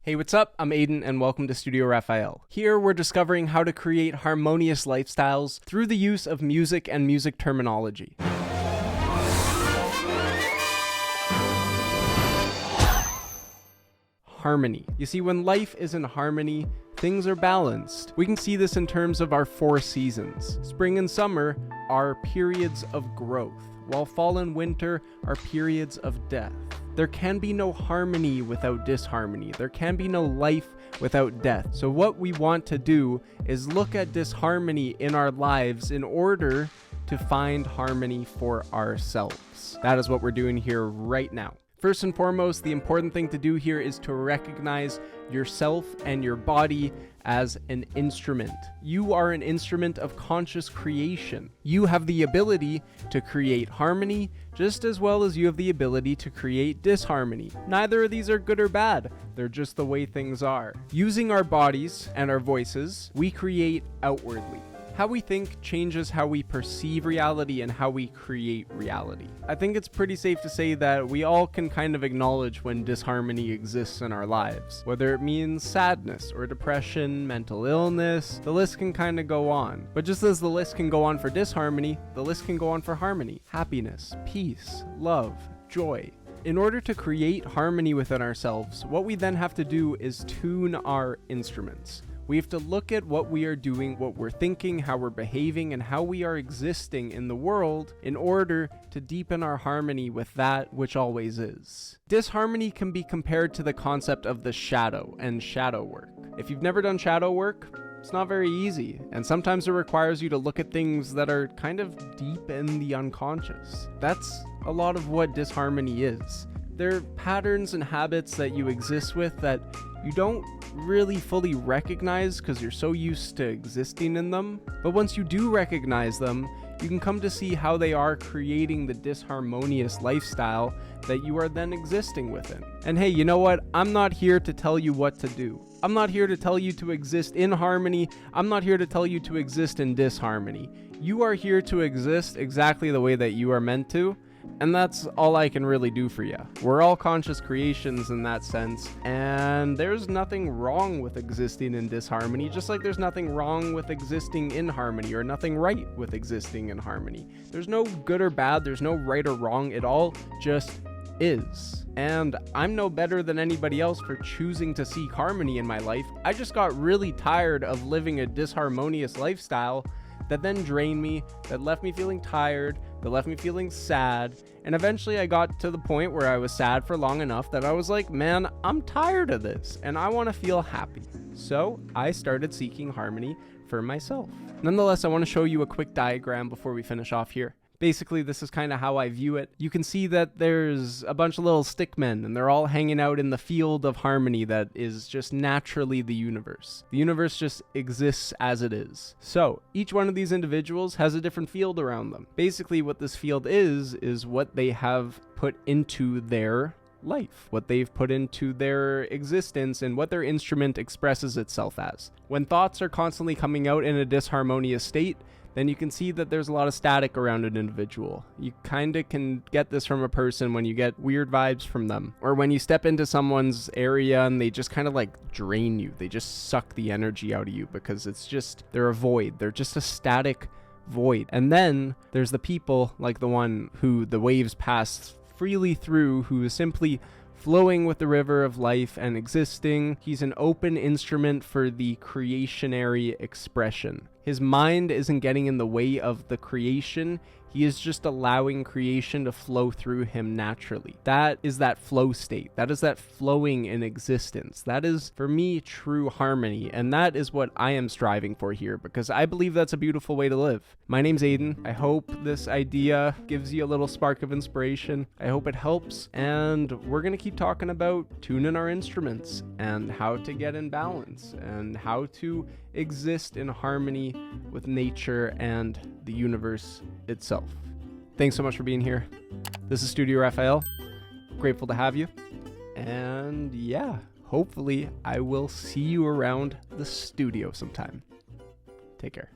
Hey, what's up? I'm Aiden and welcome to Studio Raphael. Here we're discovering how to create harmonious lifestyles through the use of music and music terminology. Harmony. You see, when life is in harmony, things are balanced. We can see this in terms of our 4 seasons. Spring and summer are periods of growth, while fall and winter are periods of death. There can be no harmony without disharmony. There can be no life without death. So what we want to do is look at disharmony in our lives in order to find harmony for ourselves. That is what we're doing here right now. First and foremost, the important thing to do here is to recognize yourself and your body as an instrument. You are an instrument of conscious creation. You have the ability to create harmony just as well as you have the ability to create disharmony. Neither of these are good or bad. They're just the way things are. Using our bodies and our voices, we create outwardly. How we think changes how we perceive reality and how we create reality. I think it's pretty safe to say that we all can kind of acknowledge when disharmony exists in our lives. Whether it means sadness or depression, mental illness, the list can kind of go on. But just as the list can go on for disharmony, the list can go on for harmony, happiness, peace, love, joy. In order to create harmony within ourselves, what we then have to do is tune our instruments. We have to look at what we are doing, what we're thinking, how we're behaving, and how we are existing in the world in order to deepen our harmony with that which always is. Disharmony can be compared to the concept of the shadow and shadow work. If you've never done shadow work, it's not very easy, and sometimes it requires you to look at things that are kind of deep in the unconscious. That's a lot of what disharmony is. They're patterns and habits that you exist with that you don't really fully recognize because you're so used to existing in them. But once you do recognize them, you can come to see how they are creating the disharmonious lifestyle that you are then existing within. And hey, you know what? I'm not here to tell you what to do. I'm not here to tell you to exist in harmony. I'm not here to tell you to exist in disharmony. You are here to exist exactly the way that you are meant to. And that's all I can really do for you. We're all conscious creations in that sense, and there's nothing wrong with existing in disharmony, just like there's nothing wrong with existing in harmony, or nothing right with existing in harmony. There's no good or bad, there's no right or wrong, it all just is. And I'm no better than anybody else for choosing to seek harmony in my life. I just got really tired of living a disharmonious lifestyle that then drained me, that left me feeling tired, that left me feeling sad, and eventually I got to the point where I was sad for long enough that I was like, man, I'm tired of this, and I want to feel happy. So I started seeking harmony for myself. Nonetheless, I want to show you a quick diagram before we finish off here. Basically, this is kind of how I view it. You can see that there's a bunch of little stick men, and they're all hanging out in the field of harmony that is just naturally the universe. The universe just exists as it is. So, each one of these individuals has a different field around them. Basically, what this field is what they have put into their life, what they've put into their existence, and what their instrument expresses itself as. When thoughts are constantly coming out in a disharmonious state, then you can see that there's a lot of static around an individual. You kind of can get this from a person when you get weird vibes from them, or when you step into someone's area and they just kind of like drain you. They just suck the energy out of you because they're a void. They're just a static void. And then there's the people like the one who the waves pass freely through, who is simply flowing with the river of life and existing. He's an open instrument for the creationary expression. His mind isn't getting in the way of the creation. He is just allowing creation to flow through him naturally. That is that flow state. That is that flowing in existence. That is, for me, true harmony. And that is what I am striving for here, because I believe that's a beautiful way to live. My name's Aiden. I hope this idea gives you a little spark of inspiration. I hope it helps. And we're going to keep talking about tuning our instruments and how to get in balance and how to exist in harmony with nature and the universe itself. Thanks so much for being here. This is Studio Raphael. Grateful to have you. And yeah, hopefully I will see you around the studio sometime. Take care.